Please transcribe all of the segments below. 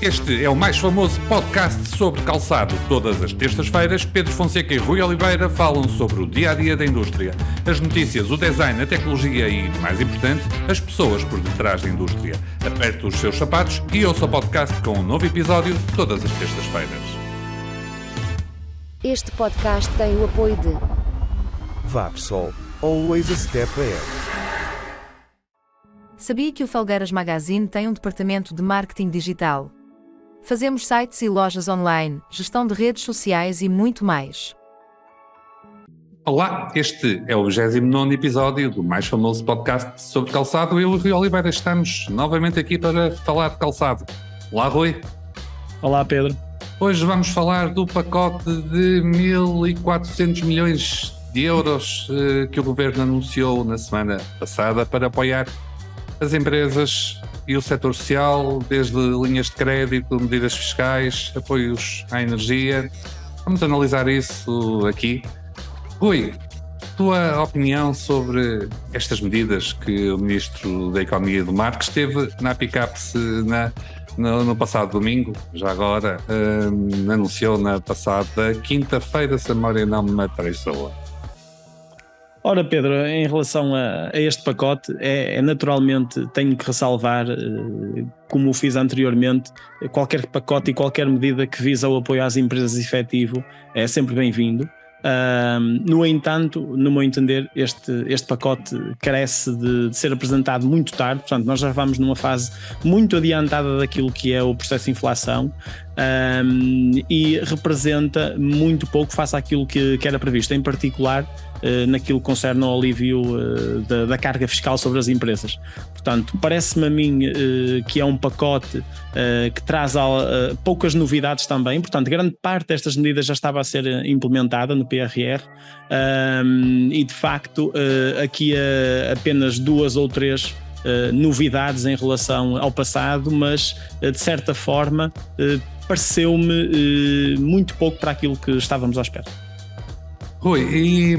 Este é o mais famoso podcast sobre calçado. Todas as terças-feiras, Pedro Fonseca e Rui Oliveira falam sobre o dia-a-dia da indústria, as notícias, o design, a tecnologia e, mais importante, as pessoas por detrás da indústria. Aperte os seus sapatos e ouça o podcast com um novo episódio todas as terças-feiras. Este podcast tem o apoio de Vapsol, always a step ahead. Sabia que o Felgueiras Magazine tem um departamento de marketing digital? Fazemos sites e lojas online, gestão de redes sociais e muito mais. Olá, este é o 29º episódio do mais famoso podcast sobre calçado. Eu e o Rui Oliveira estamos novamente aqui para falar de calçado. Olá, Rui. Olá, Pedro. Hoje vamos falar do pacote de 1.400 milhões de euros que o Governo anunciou na semana passada para apoiar as empresas e o setor social, desde linhas de crédito, medidas fiscais, apoios à energia. Vamos analisar isso aqui. Rui, tua opinião sobre estas medidas que o Ministro da Economia e do Mar, que esteve na APICAPS no passado domingo, já agora, anunciou na passada quinta-feira, se a memória não me atraiçoa. Ora, Pedro, em relação a este pacote, naturalmente tenho que ressalvar, como o fiz anteriormente, qualquer pacote e qualquer medida que visa o apoio às empresas efetivo é sempre bem-vindo. No entanto, no meu entender, este pacote carece de ser apresentado muito tarde. Portanto, nós já vamos numa fase muito adiantada daquilo que é o processo de inflação, e representa muito pouco face àquilo que era previsto, em particular naquilo que concerne ao alívio da carga fiscal sobre as empresas. Portanto, parece-me a mim que é um pacote que traz poucas novidades também. Portanto, grande parte destas medidas já estava a ser implementada no PRR, e de facto aqui apenas 2 ou 3 novidades em relação ao passado, mas de certa forma pareceu-me muito pouco para aquilo que estávamos à espera. Rui, e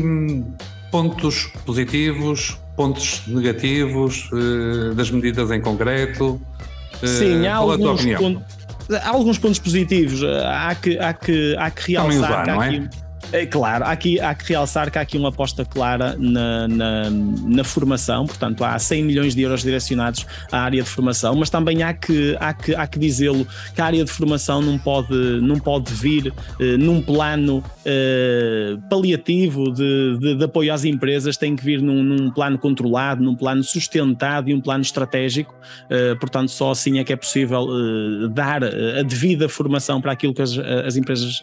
pontos positivos, pontos negativos das medidas em concreto? Sim, há alguns pontos positivos. Há que realçar que há aqui, claro, há que realçar que há aqui uma aposta clara na formação. Portanto, há 100 milhões de euros direcionados à área de formação, mas também há que dizê-lo, que a área de formação não pode vir num plano paliativo de apoio às empresas. Tem que vir num plano controlado, num plano sustentado e um plano estratégico. Portanto, só assim é que é possível dar a devida formação para aquilo que as empresas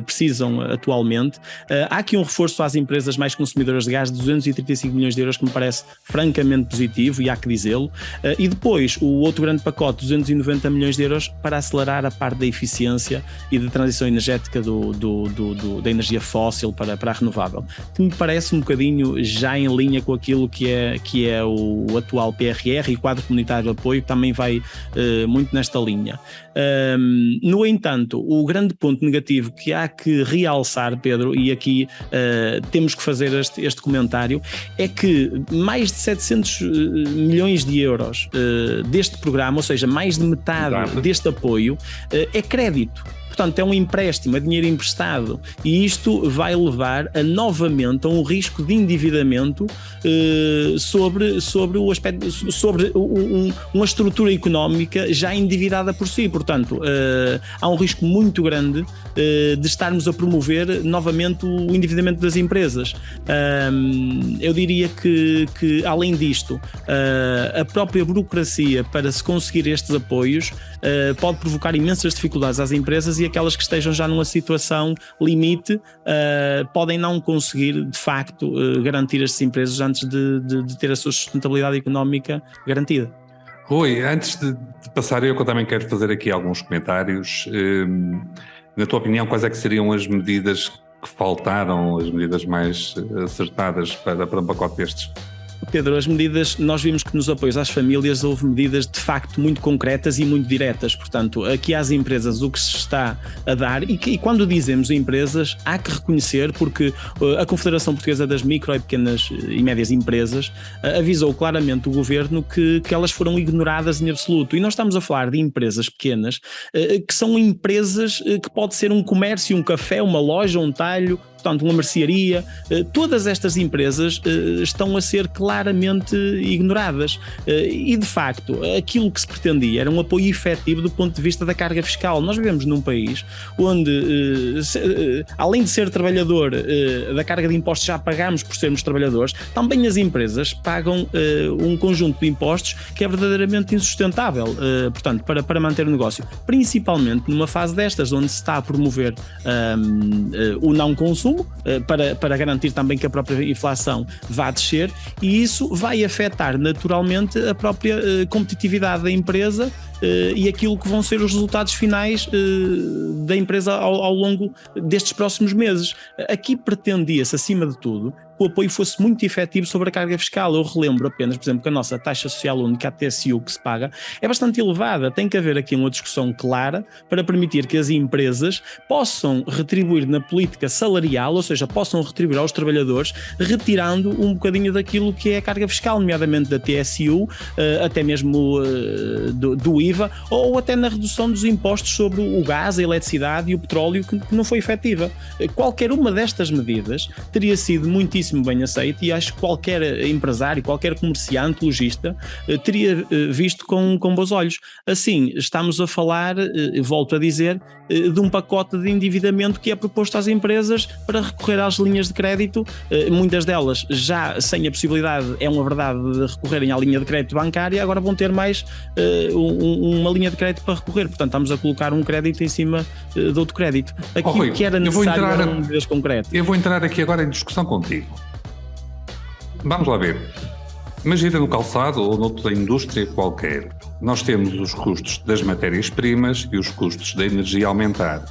precisam atualmente. Há aqui um reforço às empresas mais consumidoras de gás de 235 milhões de euros que me parece francamente positivo, e há que dizê-lo. E depois o outro grande pacote, 290 milhões de euros para acelerar a parte da eficiência e da transição energética da energia fóssil para a renovável, que me parece um bocadinho já em linha com aquilo que é o atual PRR, e quadro comunitário de apoio, que também vai muito nesta linha. No entanto, o grande ponto negativo que há que realçar, Pedro, e aqui temos que fazer este comentário, é que mais de 700 milhões de euros deste programa, ou seja, mais de metade deste apoio, é crédito. Portanto, é um empréstimo, é dinheiro emprestado, e isto vai levar novamente a um risco de endividamento sobre o aspecto, sobre uma estrutura económica já endividada por si. Portanto, há um risco muito grande de estarmos a promover novamente o endividamento das empresas. Eu diria que além disto, a própria burocracia para se conseguir estes apoios pode provocar imensas dificuldades às empresas, e aquelas que estejam já numa situação limite podem não conseguir de facto garantir estas empresas antes de ter a sua sustentabilidade económica garantida. Rui, antes de passar, eu também quero fazer aqui alguns comentários. Na tua opinião, quais é que seriam as medidas que faltaram, as medidas mais acertadas para um pacote destes? Pedro, as medidas, nós vimos que nos apoios às famílias houve medidas de facto muito concretas e muito diretas, portanto, aqui às empresas o que se está a dar, e quando dizemos empresas, há que reconhecer, porque a Confederação Portuguesa das Micro e Pequenas e Médias Empresas avisou claramente o Governo que elas foram ignoradas em absoluto, e nós estamos a falar de empresas pequenas, que são empresas que pode ser um comércio, um café, uma loja, um talho, portanto uma mercearia, todas estas empresas estão a ser claramente ignoradas, e de facto aquilo que se pretendia era um apoio efetivo do ponto de vista da carga fiscal. Nós vivemos num país onde além de ser trabalhador, da carga de impostos já pagamos por sermos trabalhadores, também as empresas pagam um conjunto de impostos que é verdadeiramente insustentável, portanto para manter o negócio, principalmente numa fase destas onde se está a promover o não consumo, para garantir também que a própria inflação vá descer, e isso vai afetar naturalmente a própria competitividade da empresa e aquilo que vão ser os resultados finais da empresa ao longo destes próximos meses. Aqui pretendia-se, acima de tudo, que o apoio fosse muito efetivo sobre a carga fiscal. Eu relembro apenas, por exemplo, que a nossa taxa social única, a TSU, que se paga, é bastante elevada. Tem que haver aqui uma discussão clara para permitir que as empresas possam retribuir na política salarial, ou seja, possam retribuir aos trabalhadores, retirando um bocadinho daquilo que é a carga fiscal, nomeadamente da TSU, até mesmo do IVA, ou até na redução dos impostos sobre o gás, a eletricidade e o petróleo, que não foi efetiva. Qualquer uma destas medidas teria sido muitíssimo bem aceito, e acho que qualquer empresário, qualquer comerciante, lojista, teria visto com bons olhos. Assim, estamos a falar, volto a dizer, de um pacote de endividamento que é proposto às empresas para recorrer às linhas de crédito, muitas delas já sem a possibilidade, é uma verdade, de recorrerem à linha de crédito bancária, agora vão ter mais uma linha de crédito para recorrer, portanto estamos a colocar um crédito em cima de outro crédito. Aquilo que era necessário eram medidas concretas. Eu vou entrar aqui agora em discussão contigo. Vamos lá ver. Imagina no calçado ou noutra indústria qualquer, nós temos os custos das matérias-primas e os custos da energia a aumentar.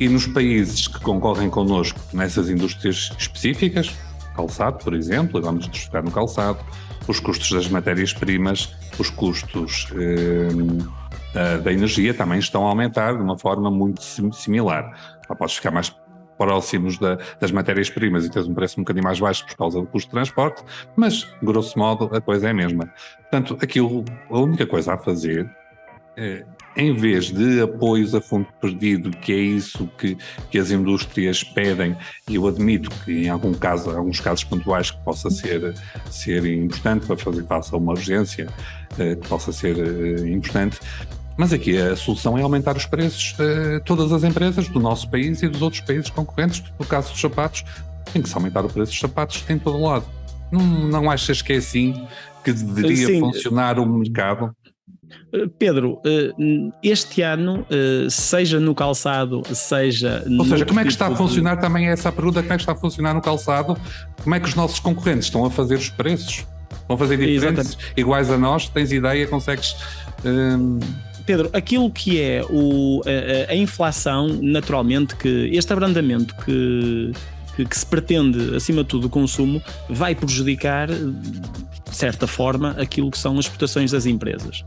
E nos países que concorrem connosco nessas indústrias específicas, calçado, por exemplo, vamos focar no calçado, os custos das matérias-primas, os custos da energia também estão a aumentar de uma forma muito similar. Podes ficar mais próximos das matérias-primas e tens um preço um bocadinho mais baixo por causa do custo de transporte, mas, grosso modo, a coisa é a mesma. Portanto, a única coisa a fazer, em vez de apoios a fundo perdido, que é isso que as indústrias pedem, e eu admito que em alguns casos pontuais que possa ser importante para fazer face a uma urgência, que possa ser importante, mas aqui a solução é aumentar os preços. Todas as empresas do nosso país e dos outros países concorrentes, no caso dos sapatos, tem que se aumentar o preço dos sapatos em todo o lado. Não achas que é assim que deveria funcionar o mercado? Pedro, este ano, seja no calçado, seja... Ou seja, como é que está a funcionar, também é essa a pergunta, como é que está a funcionar no calçado? Como é que os nossos concorrentes estão a fazer os preços? Estão a fazer diferentes, iguais a nós? Tens ideia? Consegues... Pedro, aquilo que é a inflação, naturalmente, que este abrandamento que se pretende, acima de tudo, o consumo, vai prejudicar, de certa forma, aquilo que são as exportações das empresas.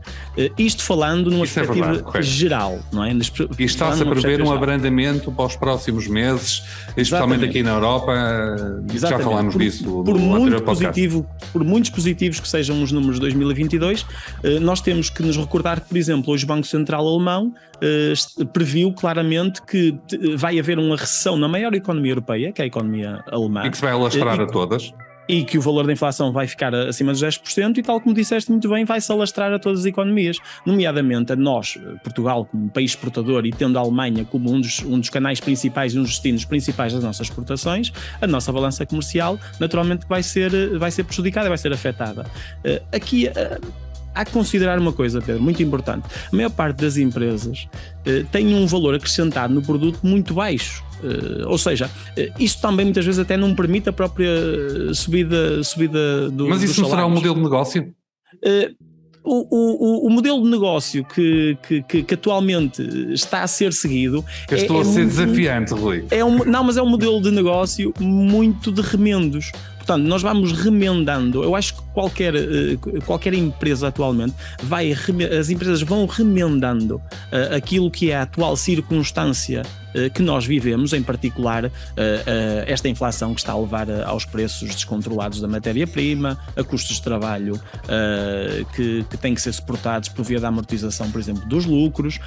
Isto falando numa perspectiva geral, não é? E está-se a prever um abrandamento para os próximos meses, especialmente aqui na Europa. Já falámos disso no anterior podcast. Por muitos positivos que sejam os números de 2022, nós temos que nos recordar que, por exemplo, hoje o Banco Central Alemão previu claramente que vai haver uma recessão na maior economia europeia, que é a economia alemã. E que se vai alastrar a todas. E que o valor da inflação vai ficar acima dos 10%, e tal como disseste muito bem, vai-se alastrar a todas as economias, nomeadamente a nós, Portugal, como país exportador, e tendo a Alemanha como um dos canais principais e um dos destinos principais das nossas exportações, a nossa balança comercial naturalmente vai ser prejudicada, vai ser afetada. Aqui há que considerar uma coisa, Pedro, muito importante. A maior parte das empresas tem um valor acrescentado no produto muito baixo. Ou seja, isso também muitas vezes até não permite a própria subida do... Mas isso não será um modelo de negócio? O modelo de negócio que atualmente está a ser seguido... Estou a ser desafiante, Rui. Mas é um modelo de negócio muito de remendos. Portanto, nós vamos remendando. Eu acho que qualquer empresa atualmente as empresas vão remendando aquilo que é a atual circunstância que nós vivemos, em particular esta inflação que está a levar aos preços descontrolados da matéria-prima, a custos de trabalho que têm que ser suportados por via da amortização, por exemplo, dos lucros,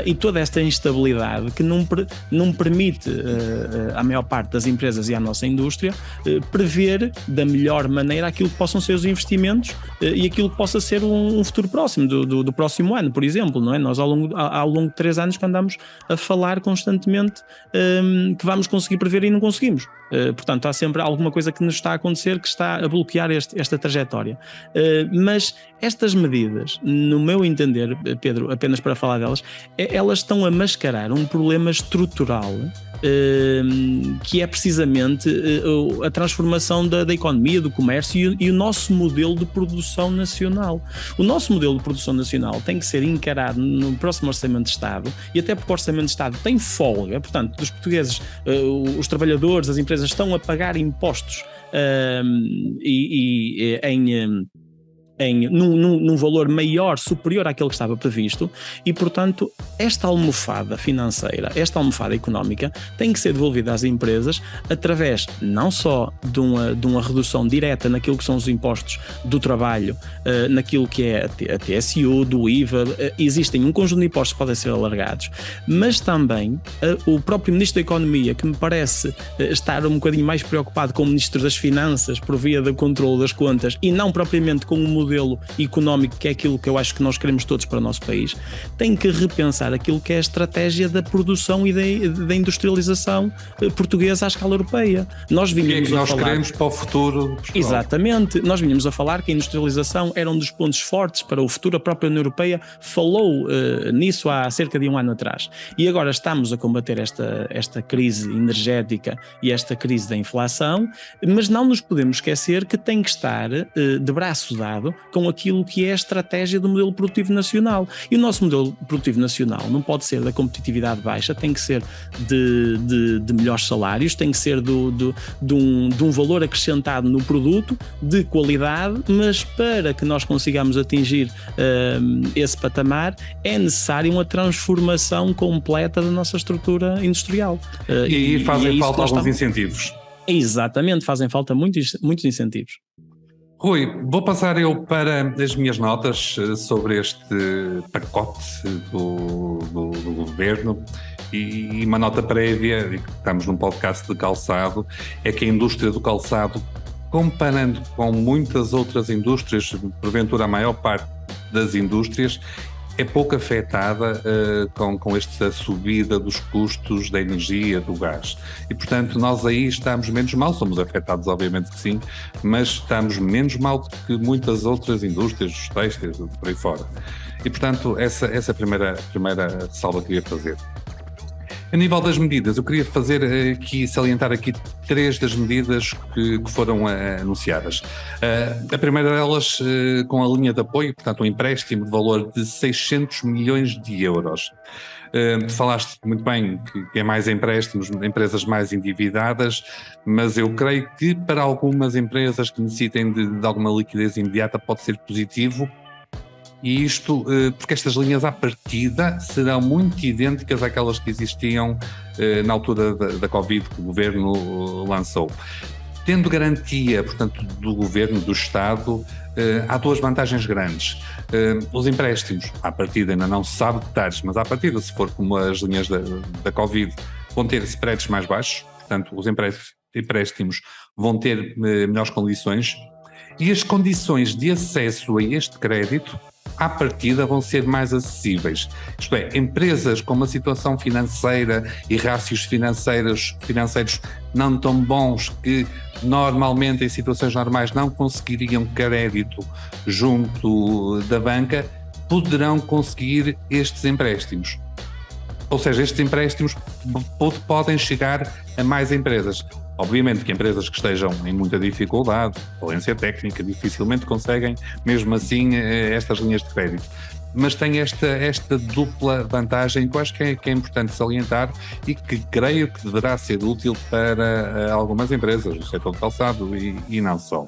e toda esta instabilidade que não permite à maior parte das empresas e à nossa indústria prever da melhor maneira aquilo que possam ser os investimentos e aquilo que possa ser um futuro próximo do próximo ano, por exemplo, não é? Nós ao longo de 3 anos que andamos a falar constantemente que vamos conseguir prever e não conseguimos. Portanto, há sempre alguma coisa que nos está a acontecer que está a bloquear esta trajetória. Mas estas medidas, no meu entender, Pedro, apenas para falar delas, elas estão a mascarar um problema estrutural que é precisamente a transformação da economia, do comércio e o nosso modelo de produção nacional. O nosso modelo de produção nacional tem que ser encarado no próximo Orçamento de Estado, e até porque o Orçamento de Estado tem folga, portanto, dos portugueses, os trabalhadores, as empresas estão a pagar impostos num valor maior, superior àquele que estava previsto, e portanto esta almofada financeira, esta almofada económica tem que ser devolvida às empresas através não só de uma redução direta naquilo que são os impostos do trabalho, naquilo que é a TSU, do IVA, existem um conjunto de impostos que podem ser alargados, mas também o próprio Ministro da Economia, que me parece estar um bocadinho mais preocupado com o Ministro das Finanças por via do controle das contas e não propriamente com o modelo económico, que é aquilo que eu acho que nós queremos todos para o nosso país, tem que repensar aquilo que é a estratégia da produção e da industrialização portuguesa à escala europeia. Nós vínhamos nós queremos para o futuro. Exatamente. Nós vínhamos a falar que a industrialização era um dos pontos fortes para o futuro. A própria União Europeia falou nisso há cerca de 1 ano atrás. E agora estamos a combater esta crise energética e esta crise da inflação, mas não nos podemos esquecer que tem que estar de braço dado com aquilo que é a estratégia do modelo produtivo nacional. E o nosso modelo produtivo nacional não pode ser da competitividade baixa, tem que ser de melhores salários, tem que ser de um valor acrescentado no produto, de qualidade, mas para que nós consigamos atingir esse patamar é necessário uma transformação completa da nossa estrutura industrial. E aí fazem falta alguns incentivos. Exatamente, fazem falta muitos incentivos. Rui, vou passar eu para as minhas notas sobre este pacote do governo, e uma nota prévia, estamos num podcast de calçado, é que a indústria do calçado, comparando com muitas outras indústrias, porventura a maior parte das indústrias, é pouco afetada com esta subida dos custos da energia, do gás. E, portanto, nós aí estamos menos mal, somos afetados, obviamente que sim, mas estamos menos mal do que muitas outras indústrias, os têxteis, por aí fora. E, portanto, essa é a primeira ressalva que queria fazer. A nível das medidas, eu queria salientar aqui 3 das medidas que foram anunciadas. A primeira delas, com a linha de apoio, portanto um empréstimo de valor de 600 milhões de euros. Falaste muito bem que é mais empréstimos, empresas mais endividadas, mas eu creio que para algumas empresas que necessitem de alguma liquidez imediata pode ser positivo. E isto porque estas linhas à partida serão muito idênticas àquelas que existiam na altura da Covid que o Governo lançou. Tendo garantia, portanto, do Governo, do Estado, há 2 vantagens grandes. Os empréstimos, à partida ainda não se sabe detalhes, mas à partida, se for como as linhas da Covid, vão ter spreads mais baixos, portanto os empréstimos vão ter melhores condições, e as condições de acesso a este crédito à partida vão ser mais acessíveis. Isto é, empresas com uma situação financeira e rácios financeiros não tão bons, que normalmente em situações normais não conseguiriam crédito junto da banca, poderão conseguir estes empréstimos. Ou seja, estes empréstimos podem chegar a mais empresas. Obviamente que empresas que estejam em muita dificuldade, falência técnica, dificilmente conseguem, mesmo assim, estas linhas de crédito. mas tem esta dupla vantagem que eu acho que é importante salientar e que creio que deverá ser útil para algumas empresas do setor do calçado e não só.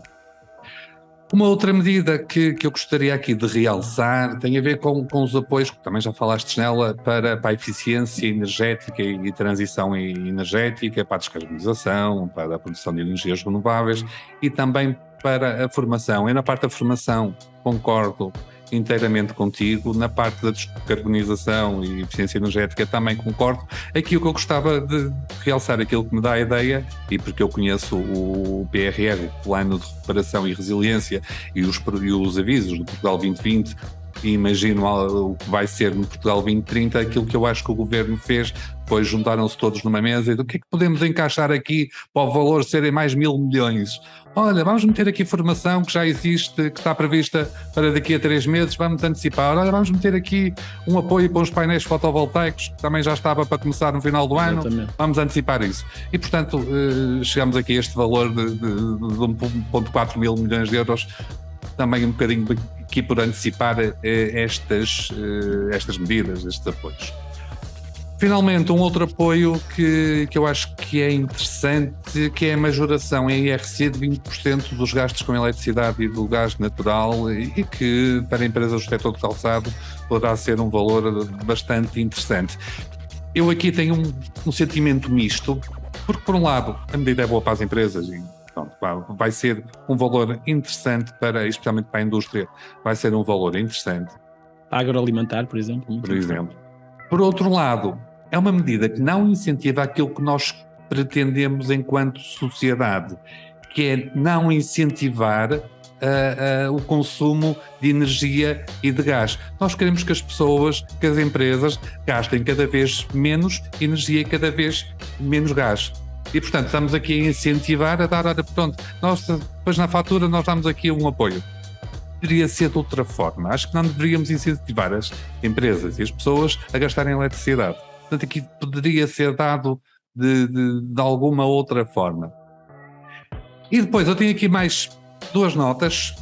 Uma outra medida que eu gostaria aqui de realçar tem a ver com os apoios, que também já falaste nela, para a eficiência energética e transição energética, para a descarbonização, para a produção de energias renováveis e também para a formação. Eu na parte da formação concordo inteiramente contigo, na parte da descarbonização e eficiência energética também concordo. Aqui o que eu gostava de realçar, aquilo que me dá a ideia, e porque eu conheço o PRR, o Plano de Recuperação e Resiliência, e os avisos do Portugal 2020, e imagino o que vai ser no Portugal 2030, aquilo que eu acho que o Governo fez foi juntaram-se todos numa mesa e do que é que podemos encaixar aqui para o valor serem mais 1.000 milhões? Olha, vamos meter aqui formação que já existe, que está prevista para daqui a 3 meses, vamos antecipar. Olha, vamos meter aqui um apoio para os painéis fotovoltaicos, que também já estava para começar no final do ano, vamos antecipar isso. E, portanto, chegamos aqui a este valor de 1.4 mil milhões de euros, também um bocadinho aqui por antecipar estas medidas, estes apoios. Finalmente, um outro apoio que eu acho que é interessante, que é a majoração em IRC de 20% dos gastos com eletricidade e do gás natural e que para empresas do setor do calçado poderá ser um valor bastante interessante. Eu aqui tenho um sentimento misto, porque por um lado a medida é boa para as empresas e pronto, vai ser um valor interessante, especialmente para a indústria, vai ser um valor interessante. Agroalimentar, por exemplo. Por outro lado, é uma medida que não incentiva aquilo que nós pretendemos enquanto sociedade, que é não incentivar o consumo de energia e de gás. Nós queremos que as pessoas, que as empresas gastem cada vez menos energia e cada vez menos gás. E, portanto, estamos aqui a incentivar, a dar, pronto, nós depois na fatura nós damos aqui um apoio. Deveria ser de outra forma. Acho que não deveríamos incentivar as empresas e as pessoas a gastarem eletricidade. Portanto, aqui poderia ser dado de alguma outra forma. E depois eu tenho aqui mais 2 notas,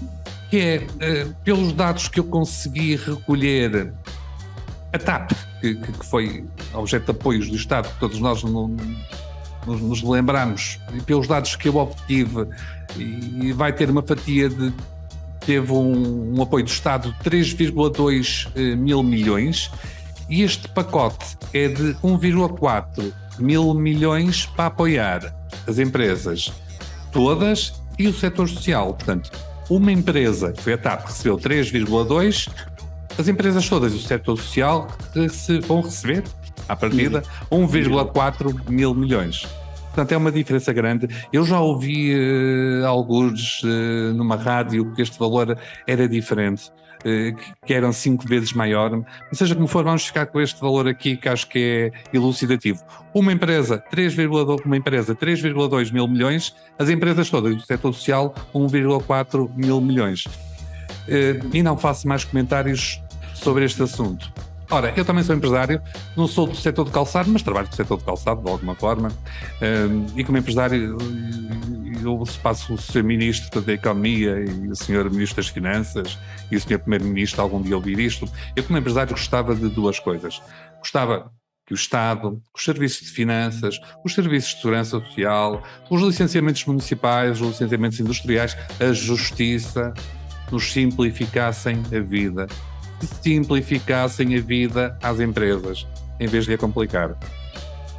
que é, pelos dados que eu consegui recolher, a TAP, que foi objeto de apoios do Estado, que todos nós nos lembramos, e pelos dados que eu obtive, e vai ter uma fatia teve um apoio do Estado de 3,2 mil milhões e este pacote é de 1,4 mil milhões para apoiar as empresas todas e o setor social. Portanto, uma empresa, que foi a TAP, recebeu 3,2, as empresas todas e o setor social vão receber, à partida, 1,4 mil milhões. Portanto, é uma diferença grande. Eu já ouvi alguns numa rádio que este valor era diferente, que eram 5 vezes maior. Mas seja como for, vamos ficar com este valor aqui que acho que é elucidativo. Uma empresa 3,2 mil milhões, as empresas todas do setor social 1,4 mil milhões. E não faço mais comentários sobre este assunto. Ora, eu também sou empresário, não sou do setor do calçado, mas trabalho do setor do calçado de alguma forma, e como empresário eu passo o Sr. Ministro da Economia e o Sr. Ministro das Finanças e o Sr. Primeiro-Ministro algum dia ouvir isto. Eu como empresário gostava de 2 coisas. Gostava que o Estado, os serviços de finanças, os serviços de segurança social, os licenciamentos municipais, os licenciamentos industriais, a justiça, nos simplificassem a vida. Simplificassem a vida às empresas, em vez de a complicar.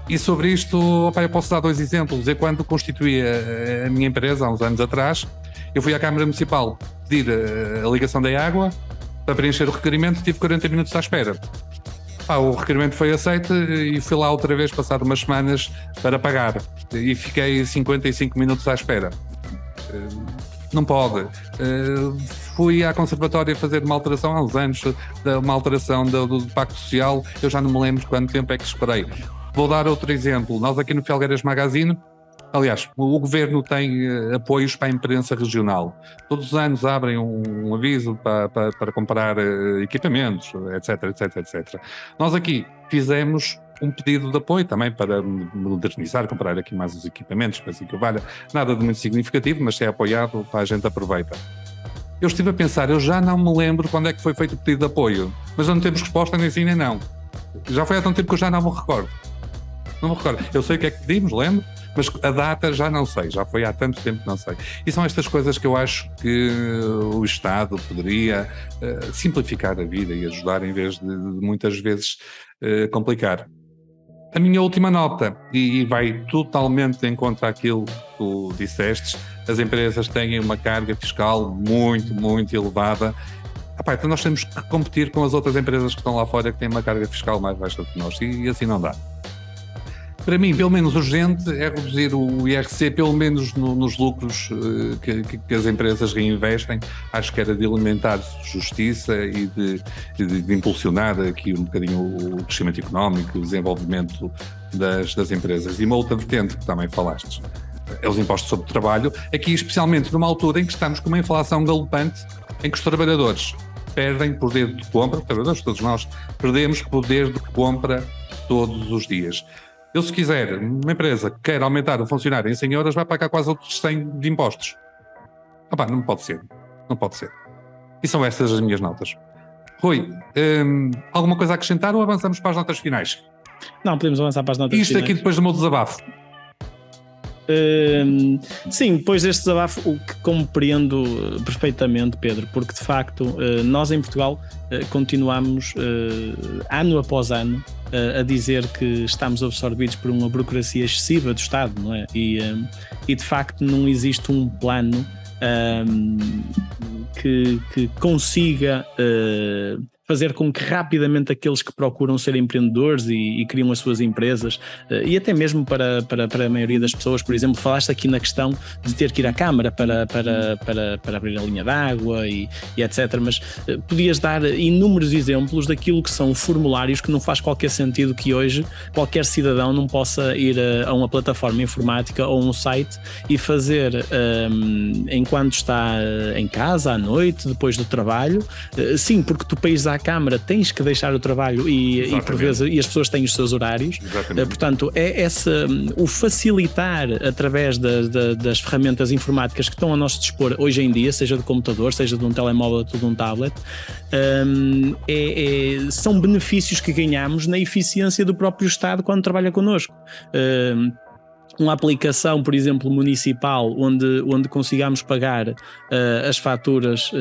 E sobre isto, eu posso dar 2 exemplos. Eu, quando constituí a minha empresa, há uns anos atrás, eu fui à Câmara Municipal pedir a ligação da água para preencher o requerimento, tive 40 minutos à espera. O requerimento foi aceito e fui lá outra vez, passar umas semanas, para pagar. E fiquei 55 minutos à espera. Não pode. Fui à Conservatória fazer uma alteração há uns anos, uma alteração do Pacto Social, eu já não me lembro quanto tempo é que esperei. Vou dar outro exemplo. Nós aqui no Felgueiras Magazine, aliás, o Governo tem apoios para a imprensa regional. Todos os anos abrem um aviso para comprar equipamentos, etc. Nós aqui fizemos um pedido de apoio também para modernizar, comprar aqui mais os equipamentos, para assim que valha. Nada de muito significativo, mas se é apoiado, a gente aproveita. Eu estive a pensar, eu já não me lembro quando é que foi feito o pedido de apoio, mas não temos resposta nem sim nem não. Já foi há tanto tempo que eu já não me recordo. Não me recordo. Eu sei o que é que pedimos, lembro, mas a data já não sei, já foi há tanto tempo que não sei. E são estas coisas que eu acho que o Estado poderia simplificar a vida e ajudar em vez de muitas vezes complicar. A minha última nota, e vai totalmente de encontro àquilo que tu disseste, as empresas têm uma carga fiscal muito, muito elevada. Então nós temos que competir com as outras empresas que estão lá fora que têm uma carga fiscal mais baixa do que nós, e assim não dá. Para mim, pelo menos urgente é reduzir o IRC, pelo menos nos lucros que as empresas reinvestem. Acho que era de alimentar justiça e de impulsionar aqui um bocadinho o crescimento económico e o desenvolvimento das empresas. E uma outra vertente que também falaste é os impostos sobre o trabalho, aqui especialmente numa altura em que estamos com uma inflação galopante, em que os trabalhadores perdem poder de compra, os trabalhadores, todos nós, perdemos poder de compra todos os dias. Eu, se quiser, uma empresa que quer aumentar o funcionário em 100 euros, vai pagar quase outros 100 de impostos. Não pode ser. Não pode ser. E são estas as minhas notas. Rui, alguma coisa a acrescentar ou avançamos para as notas finais? Não, podemos avançar para as notas finais. Isto aqui depois do meu desabafo. Sim, depois deste desabafo, o que compreendo perfeitamente, Pedro, porque de facto nós em Portugal continuamos ano após ano a dizer que estamos absorvidos por uma burocracia excessiva do Estado, não é? E de facto não existe um plano que consiga fazer com que rapidamente aqueles que procuram ser empreendedores e criam as suas empresas, e até mesmo para a maioria das pessoas, por exemplo, falaste aqui na questão de ter que ir à Câmara para abrir a linha d'água e etc, mas podias dar inúmeros exemplos daquilo que são formulários que não faz qualquer sentido que hoje qualquer cidadão não possa ir a uma plataforma informática ou um site e fazer enquanto está em casa, à noite, depois do trabalho. Sim, porque tu, para ires à Câmara, tens que deixar o trabalho e por vezes e as pessoas têm os seus horários. Portanto, é o facilitar através das ferramentas informáticas que estão ao nosso dispor hoje em dia, seja de computador, seja de um telemóvel ou de um tablet, são benefícios que ganhamos na eficiência do próprio Estado quando trabalha connosco. Uma aplicação, por exemplo, municipal, onde consigamos pagar as faturas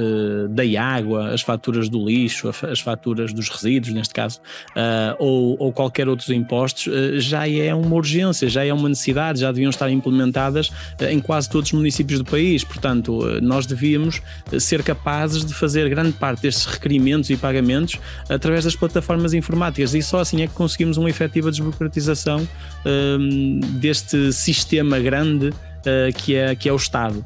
da água, as faturas do lixo, as faturas dos resíduos, neste caso, ou qualquer outros impostos, já é uma urgência, já é uma necessidade, já deviam estar implementadas em quase todos os municípios do país. Portanto, nós devíamos ser capazes de fazer grande parte destes requerimentos e pagamentos através das plataformas informáticas, e só assim é que conseguimos uma efetiva desburocratização deste sistema grande que é o Estado,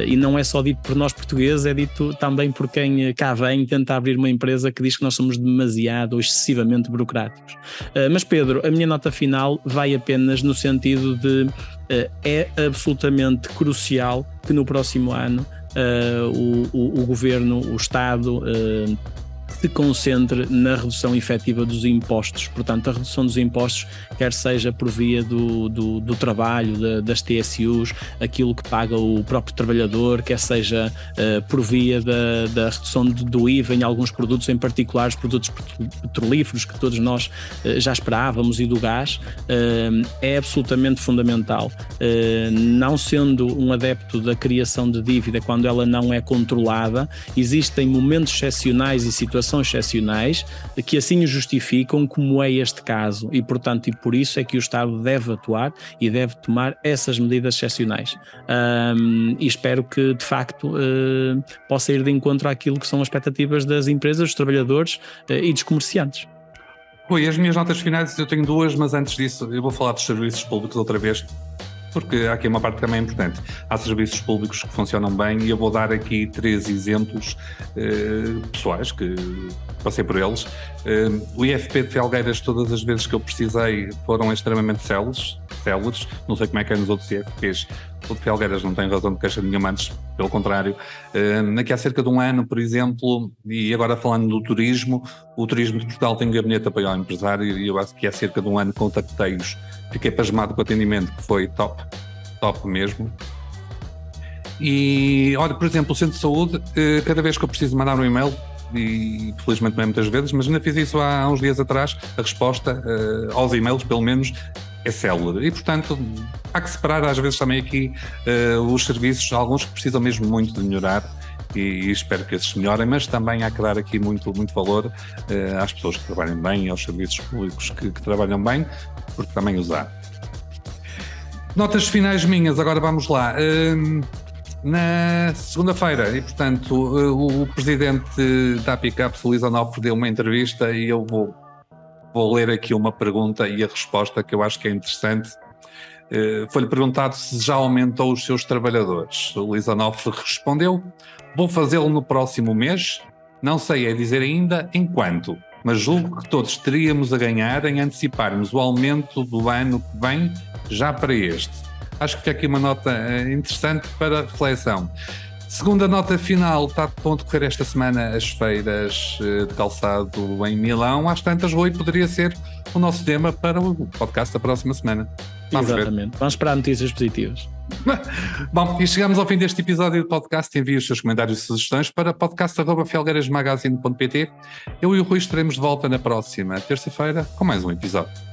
e não é só dito por nós portugueses, é dito também por quem cá vem tentar abrir uma empresa que diz que nós somos demasiado ou excessivamente burocráticos. Mas Pedro, a minha nota final vai apenas no sentido de é absolutamente crucial que no próximo ano o Governo, o Estado se concentre na redução efetiva dos impostos. Portanto, a redução dos impostos, quer seja por via do trabalho, das TSUs, aquilo que paga o próprio trabalhador, quer seja por via da redução do IVA em alguns produtos, em particular os produtos petrolíferos, que todos nós já esperávamos, e do gás, é absolutamente fundamental. Não sendo um adepto da criação de dívida quando ela não é controlada, existem momentos excepcionais e situações excepcionais que assim o justificam, como é este caso, e portanto e por isso é que o Estado deve atuar e deve tomar essas medidas excepcionais, e espero que de facto possa ir de encontro àquilo que são as expectativas das empresas, dos trabalhadores e dos comerciantes. Rui, as minhas notas finais eu tenho duas, mas antes disso eu vou falar dos serviços públicos outra vez, porque há aqui uma parte que também é importante. Há serviços públicos que funcionam bem e eu vou dar aqui 3 exemplos pessoais que passei por eles. O IFP de Felgueiras, todas as vezes que eu precisei, foram extremamente céleres. Não sei como é que é nos outros IFPs. O de Felgueiras não tem razão de queixa nenhuma, antes pelo contrário. Aqui há cerca de um ano, por exemplo, e agora falando do turismo, o Turismo de Portugal tem um gabinete de apoio ao empresário e eu acho que há cerca de um ano contactei-os. Fiquei pasmado com o atendimento, que foi top mesmo. E, olha, por exemplo, o Centro de Saúde, cada vez que eu preciso mandar um e-mail, e felizmente não é muitas vezes, mas ainda fiz isso há uns dias atrás, a resposta aos e-mails, pelo menos, é célere. E, portanto, há que separar às vezes também aqui os serviços, alguns que precisam mesmo muito de melhorar, e espero que esses melhorem, mas também há que dar aqui muito valor às pessoas que trabalham bem, aos serviços públicos que trabalham bem, porque também os há. Notas finais minhas, agora vamos lá. Na segunda-feira, e portanto o presidente da APICAPS, Luís Onofre, deu uma entrevista e eu vou ler aqui uma pergunta e a resposta que eu acho que é interessante. Foi-lhe perguntado se já aumentou os seus trabalhadores. O Luís Onofre respondeu: vou fazê-lo no próximo mês, não sei é dizer ainda em quanto, mas julgo que todos teríamos a ganhar em anteciparmos o aumento do ano que vem já para este. Acho que fica aqui uma nota interessante para reflexão. Segunda nota final, estão a decorrer esta semana as feiras de calçado em Milão. Às tantas, Rui, poderia ser o nosso tema para o podcast da próxima semana. Exatamente. Vamos esperar notícias positivas. Bom, e chegamos ao fim deste episódio do podcast. Envie os seus comentários e sugestões para podcast@felgueiresmagazine.pt. Eu e o Rui estaremos de volta na próxima terça-feira com mais um episódio.